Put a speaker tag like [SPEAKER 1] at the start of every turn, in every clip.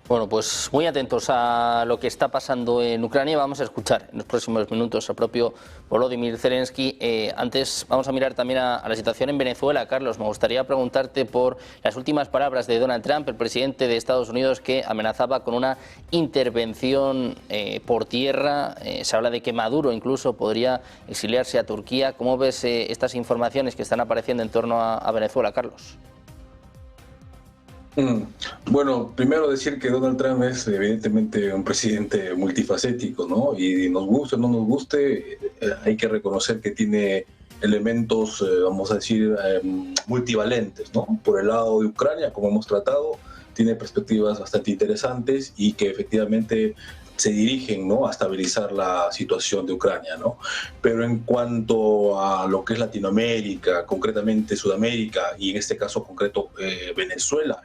[SPEAKER 1] Bueno, pues muy atentos a lo que está pasando en Ucrania. Vamos a escuchar en los próximos minutos al propio Volodymyr Zelensky. Antes vamos a mirar también a la situación en Venezuela. Carlos, me gustaría preguntarte por las últimas palabras de Donald Trump, el presidente de Estados Unidos, que amenazaba con una intervención por tierra. Se habla de que Maduro incluso podría exiliarse a Turquía. ¿Cómo ves estas informaciones que están apareciendo en torno a Venezuela, Carlos?
[SPEAKER 2] Bueno, primero decir que Donald Trump es evidentemente un presidente multifacético, ¿no? Y nos guste o no nos guste, hay que reconocer que tiene elementos, vamos a decir, multivalentes, ¿no? Por el lado de Ucrania, como hemos tratado, tiene perspectivas bastante interesantes y que efectivamente se dirigen, ¿no?, a estabilizar la situación de Ucrania, ¿no? Pero en cuanto a lo que es Latinoamérica, concretamente Sudamérica y en este caso concreto Venezuela,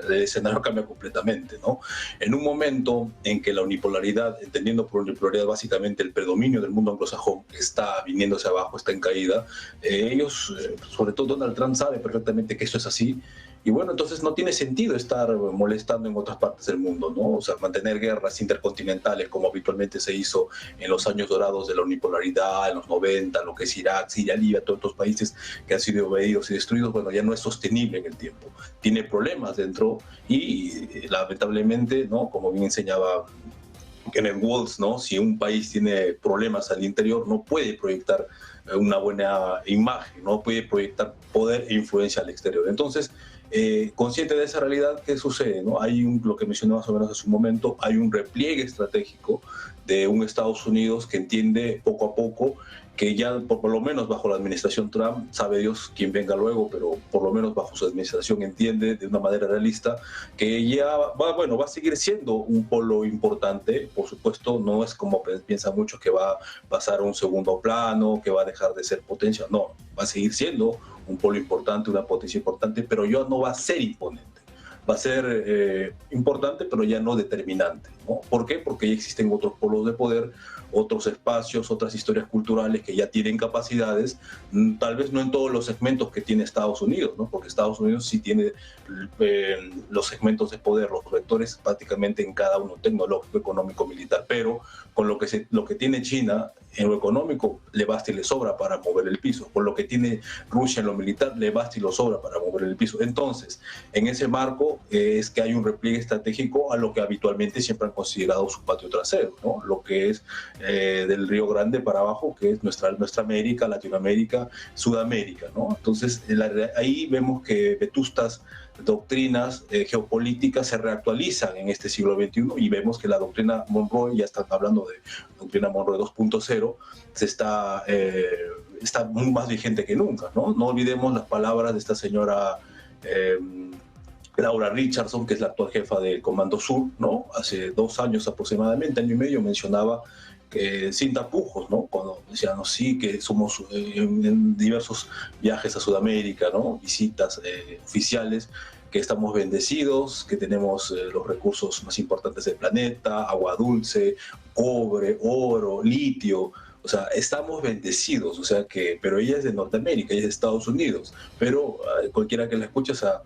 [SPEAKER 2] el escenario cambia completamente, ¿no? En un momento en que la unipolaridad, entendiendo por unipolaridad básicamente el predominio del mundo anglosajón, está viniéndose abajo, está en caída, ellos, sobre todo Donald Trump, sabe perfectamente que esto es así. Y bueno, entonces no tiene sentido estar molestando en otras partes del mundo, ¿no? O sea, mantener guerras intercontinentales como habitualmente se hizo en los años dorados de la unipolaridad, en los 90, lo que es Irak, Siria, Libia, todos estos países que han sido invadidos y destruidos, bueno, ya no es sostenible en el tiempo. Tiene problemas dentro y lamentablemente, ¿no?, como bien enseñaba Kenneth Waltz, ¿no?, si un país tiene problemas al interior, no puede proyectar una buena imagen, no puede proyectar poder e influencia al exterior. Entonces, consciente de esa realidad, ¿qué sucede, no? Hay lo que mencioné más o menos hace un momento, hay un repliegue estratégico de un Estados Unidos que entiende poco a poco que ya por lo menos bajo la administración Trump, sabe Dios quién venga luego, pero por lo menos bajo su administración entiende de una manera realista que ya va a seguir siendo un polo importante. Por supuesto, no es como piensan muchos que va a pasar a un segundo plano, que va a dejar de ser potencia. No, va a seguir siendo un polo importante, una potencia importante, pero ya no va a ser imponente. Va a ser importante, pero ya no determinante, ¿no? ¿Por qué? Porque ya existen otros polos de poder, otros espacios, otras historias culturales que ya tienen capacidades, tal vez no en todos los segmentos que tiene Estados Unidos, ¿no? Porque Estados Unidos sí tiene los segmentos de poder, los vectores prácticamente en cada uno, tecnológico, económico, militar, pero con lo que tiene China en lo económico le basta y le sobra para mover el piso, con lo que tiene Rusia en lo militar le basta y lo sobra para mover el piso. Entonces, en ese marco es que hay un repliegue estratégico a lo que habitualmente siempre han considerado su patio trasero, ¿no? Lo que es del Río Grande para abajo, que es nuestra América, Latinoamérica, Sudamérica, ¿no? Entonces, ahí vemos que vetustas doctrinas geopolíticas se reactualizan en este siglo XXI y vemos que la doctrina Monroe, ya están hablando de doctrina Monroe 2.0, está muy más vigente que nunca, ¿no? No olvidemos las palabras de esta señora Laura Richardson, que es la actual jefa del Comando Sur, ¿no? Hace 2 años aproximadamente, año y medio, mencionaba que sin tapujos, ¿no? Cuando decían, no, sí, que somos en diversos viajes a Sudamérica, ¿no?, visitas oficiales, que estamos bendecidos, que tenemos los recursos más importantes del planeta, agua dulce, cobre, oro, litio. O sea, estamos bendecidos, o sea que, pero ella es de Norteamérica, ella es de Estados Unidos, pero cualquiera que la escuche, o sea,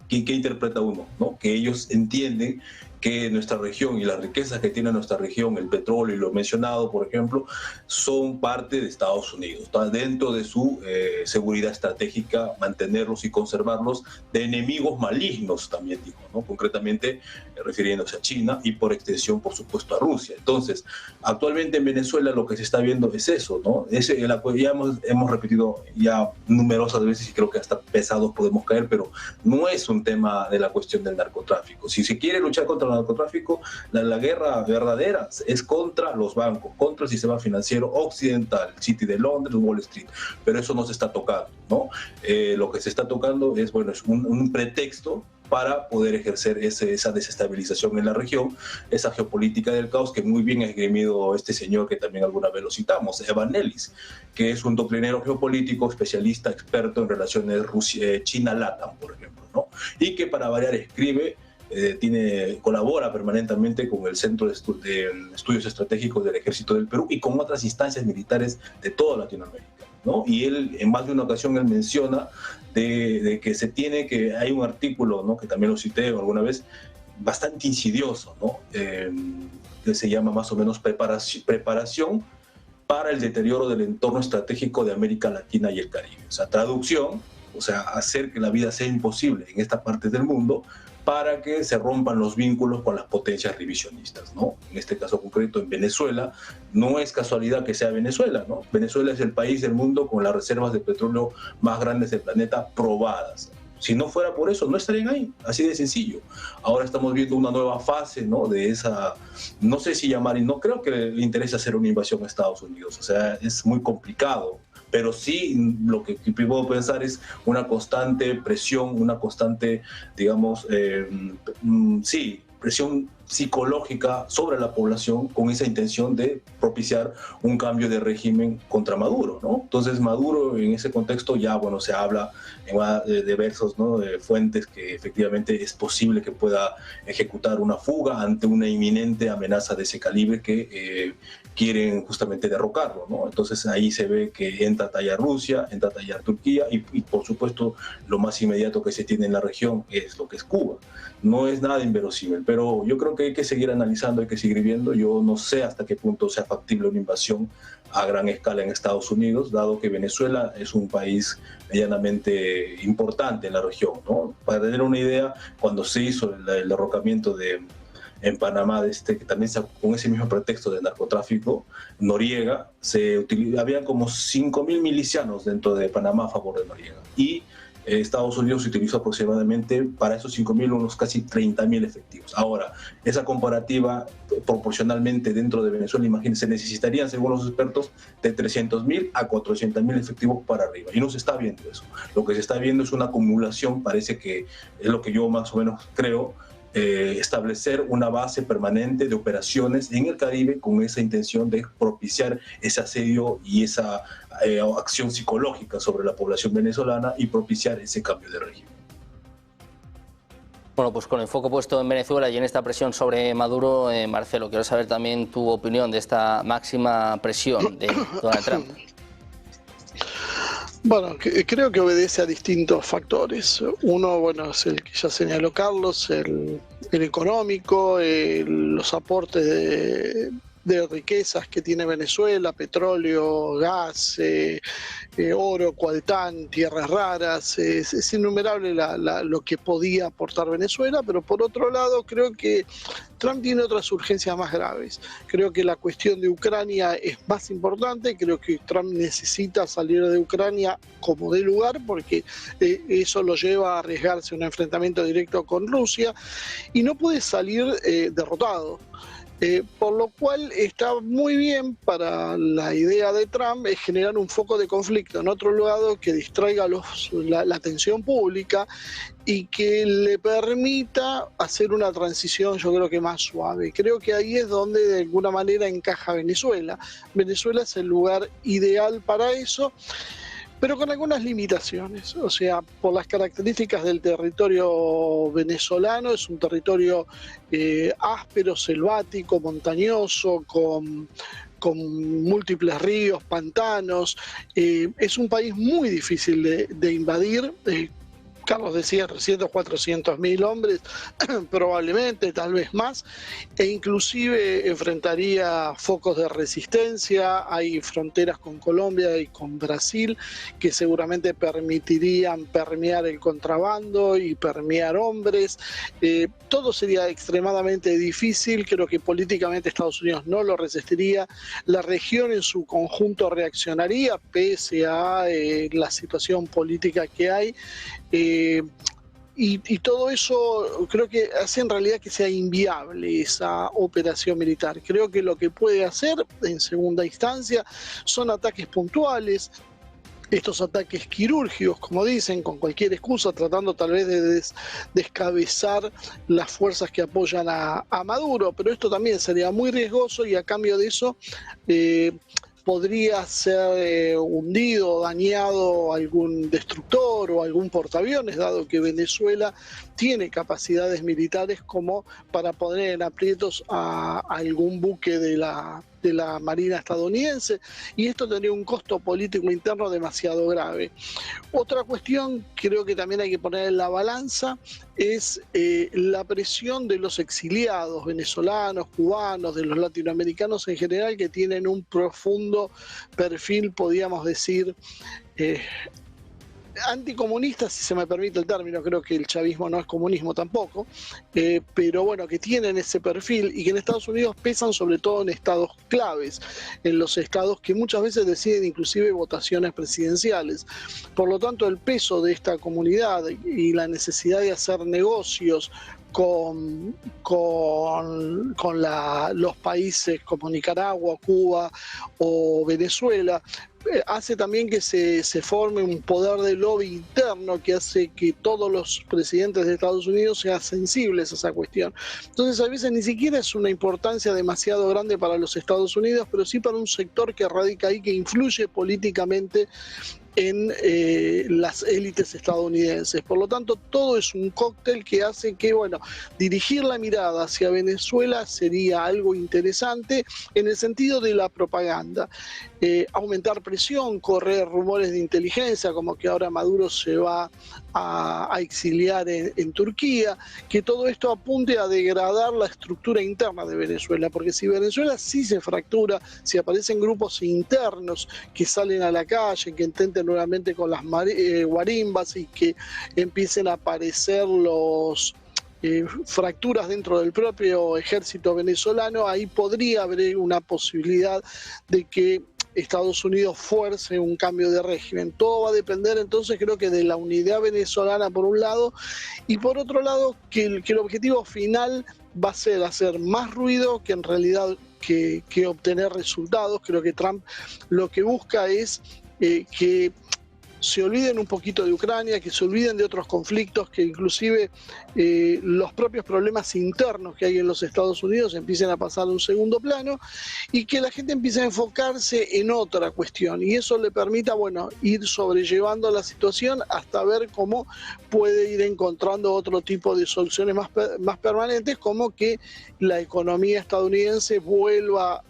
[SPEAKER 2] ¿qué interpreta uno, ¿no? Que ellos entienden que nuestra región y las riquezas que tiene nuestra región, el petróleo y lo mencionado, por ejemplo, son parte de Estados Unidos. Está dentro de su seguridad estratégica mantenerlos y conservarlos de enemigos malignos, también dijo, ¿no? Concretamente refiriéndose a China y por extensión, por supuesto, a Rusia. Entonces, actualmente en Venezuela lo que se está viendo es eso, ¿no? Ya hemos repetido ya numerosas veces y creo que hasta pesados podemos caer, pero no es un tema de la cuestión del narcotráfico. Si se quiere luchar contra el narcotráfico, la guerra verdadera es contra los bancos, contra el sistema financiero occidental, City de Londres, Wall Street, pero eso no se está tocando, ¿no? Lo que se está tocando es, bueno, es un pretexto para poder ejercer esa desestabilización en la región, esa geopolítica del caos que muy bien ha esgrimido este señor que también alguna vez lo citamos, Evan Ellis, que es un doctrinero geopolítico, especialista, experto en relaciones China-LATAM, por ejemplo, ¿no? Y que para variar escribe, colabora permanentemente con el Centro de Estudios Estratégicos del Ejército del Perú y con otras instancias militares de toda Latinoamérica, ¿no? Y él, en más de una ocasión, él menciona de que hay un artículo, ¿no?, que también lo cité alguna vez, bastante insidioso, ¿no? Que se llama más o menos preparación para el deterioro del entorno estratégico de América Latina y el Caribe. O sea, traducción, o sea, hacer que la vida sea imposible en esta parte del mundo para que se rompan los vínculos con las potencias revisionistas, ¿no? En este caso concreto, en Venezuela, no es casualidad que sea Venezuela, ¿no? Venezuela es el país del mundo con las reservas de petróleo más grandes del planeta probadas. Si no fuera por eso, no estarían ahí, así de sencillo. Ahora estamos viendo una nueva fase, ¿no? De esa, no sé si llamar, y no creo que le interese hacer una invasión a Estados Unidos, o sea, es muy complicado, pero sí lo que puedo pensar es una constante presión, una constante, digamos, sí, presión psicológica sobre la población con esa intención de propiciar un cambio de régimen contra Maduro, ¿no? Entonces Maduro en ese contexto ya, bueno, se habla en diversos, ¿no?, de fuentes que efectivamente es posible que pueda ejecutar una fuga ante una inminente amenaza de ese calibre que quieren justamente derrocarlo, ¿no? Entonces ahí se ve que entra a tallar Rusia, entra a tallar Turquía y por supuesto lo más inmediato que se tiene en la región es lo que es Cuba. No es nada inverosímil, pero yo creo que hay que seguir analizando, hay que seguir viendo. Yo no sé hasta qué punto sea factible una invasión a gran escala en Estados Unidos, dado que Venezuela es un país medianamente importante en la región, ¿no? Para tener una idea, cuando se hizo el derrocamiento en Panamá, que también con ese mismo pretexto de narcotráfico, Noriega, había como 5.000 milicianos dentro de Panamá a favor de Noriega. Y Estados Unidos utilizó aproximadamente para esos 5.000 unos casi 30.000 efectivos. Ahora, esa comparativa proporcionalmente dentro de Venezuela, imagínense, necesitarían, según los expertos, de 300.000 a 400.000 efectivos para arriba. Y no se está viendo eso. Lo que se está viendo es una acumulación, parece que es lo que yo más o menos creo, establecer una base permanente de operaciones en el Caribe con esa intención de propiciar ese asedio y esa acción psicológica sobre la población venezolana y propiciar ese cambio de régimen.
[SPEAKER 1] Bueno, pues con el foco puesto en Venezuela y en esta presión sobre Maduro, Marcelo, quiero saber también tu opinión de esta máxima presión de Donald Trump.
[SPEAKER 3] Bueno, creo que obedece a distintos factores. Uno, bueno, es el que ya señaló Carlos, el económico, los aportes de riquezas que tiene Venezuela, petróleo, gas, oro, coltán, tierras raras. Es innumerable lo que podía aportar Venezuela, pero por otro lado creo que Trump tiene otras urgencias más graves. Creo que la cuestión de Ucrania es más importante, creo que Trump necesita salir de Ucrania como de lugar porque eso lo lleva a arriesgarse a un enfrentamiento directo con Rusia y no puede salir derrotado. Por lo cual está muy bien para la idea de Trump es generar un foco de conflicto en otro lado que distraiga la atención pública y que le permita hacer una transición, yo creo que más suave. Creo que ahí es donde de alguna manera encaja Venezuela. Venezuela es el lugar ideal para eso, pero con algunas limitaciones. O sea, por las características del territorio venezolano, es un territorio áspero, selvático, montañoso, con múltiples ríos, pantanos. Es un país muy difícil de invadir. Carlos decía 300, 400.000 hombres, probablemente, tal vez más, e inclusive enfrentaría focos de resistencia. Hay fronteras con Colombia y con Brasil que seguramente permitirían permear el contrabando y permear hombres. Todo sería extremadamente difícil. Creo que políticamente Estados Unidos no lo resistiría. La región en su conjunto reaccionaría pese a la situación política que hay. Y todo eso creo que hace en realidad que sea inviable esa operación militar. Creo que lo que puede hacer en segunda instancia son ataques puntuales, estos ataques quirúrgicos, como dicen, con cualquier excusa, tratando tal vez de descabezar las fuerzas que apoyan a Maduro, pero esto también sería muy riesgoso y a cambio de eso podría ser hundido, dañado algún destructor o algún portaaviones, dado que Venezuela tiene capacidades militares como para poner en aprietos a algún buque de la de la Marina estadounidense, y esto tendría un costo político interno demasiado grave. Otra cuestión, creo que también hay que poner en la balanza, es la presión de los exiliados venezolanos, cubanos, de los latinoamericanos en general, que tienen un profundo perfil, podríamos decir, anticomunista, si se me permite el término. Creo que el chavismo no es comunismo tampoco, pero bueno, que tienen ese perfil y que en Estados Unidos pesan sobre todo en estados claves, en los estados que muchas veces deciden inclusive votaciones presidenciales. Por lo tanto, el peso de esta comunidad y la necesidad de hacer negocios con los países como Nicaragua, Cuba o Venezuela, hace también que se forme un poder de lobby interno que hace que todos los presidentes de Estados Unidos sean sensibles a esa cuestión. Entonces, a veces ni siquiera es una importancia demasiado grande para los Estados Unidos, pero sí para un sector que radica ahí, que influye políticamente en las élites estadounidenses. Por lo tanto, todo es un cóctel que hace que, bueno, dirigir la mirada hacia Venezuela sería algo interesante en el sentido de la propaganda. Aumentar presión, correr rumores de inteligencia, como que ahora Maduro se va a exiliar en Turquía, que todo esto apunte a degradar la estructura interna de Venezuela, porque si Venezuela sí se fractura, si aparecen grupos internos que salen a la calle, que intenten nuevamente con las guarimbas y que empiecen a aparecer fracturas dentro del propio ejército venezolano, ahí podría haber una posibilidad de que Estados Unidos fuerce un cambio de régimen. Todo va a depender entonces, creo que, de la unidad venezolana por un lado, y por otro lado que el objetivo final va a ser hacer más ruido que en realidad que obtener resultados. Creo que Trump lo que busca es que se olviden un poquito de Ucrania, que se olviden de otros conflictos, que inclusive los propios problemas internos que hay en los Estados Unidos empiecen a pasar a un segundo plano y que la gente empiece a enfocarse en otra cuestión. Y eso le permita, bueno, ir sobrellevando la situación hasta ver cómo puede ir encontrando otro tipo de soluciones más permanentes, como que la economía estadounidense vuelva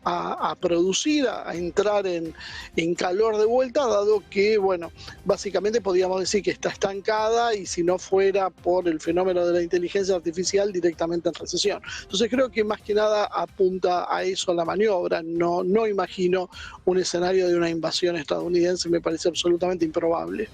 [SPEAKER 3] a producir, a entrar en calor de vuelta, dado que, bueno, básicamente podríamos decir que está estancada y si no fuera por el fenómeno de la inteligencia artificial, directamente en recesión. Entonces creo que más que nada apunta a eso la maniobra. No imagino un escenario de una invasión estadounidense, me parece absolutamente improbable.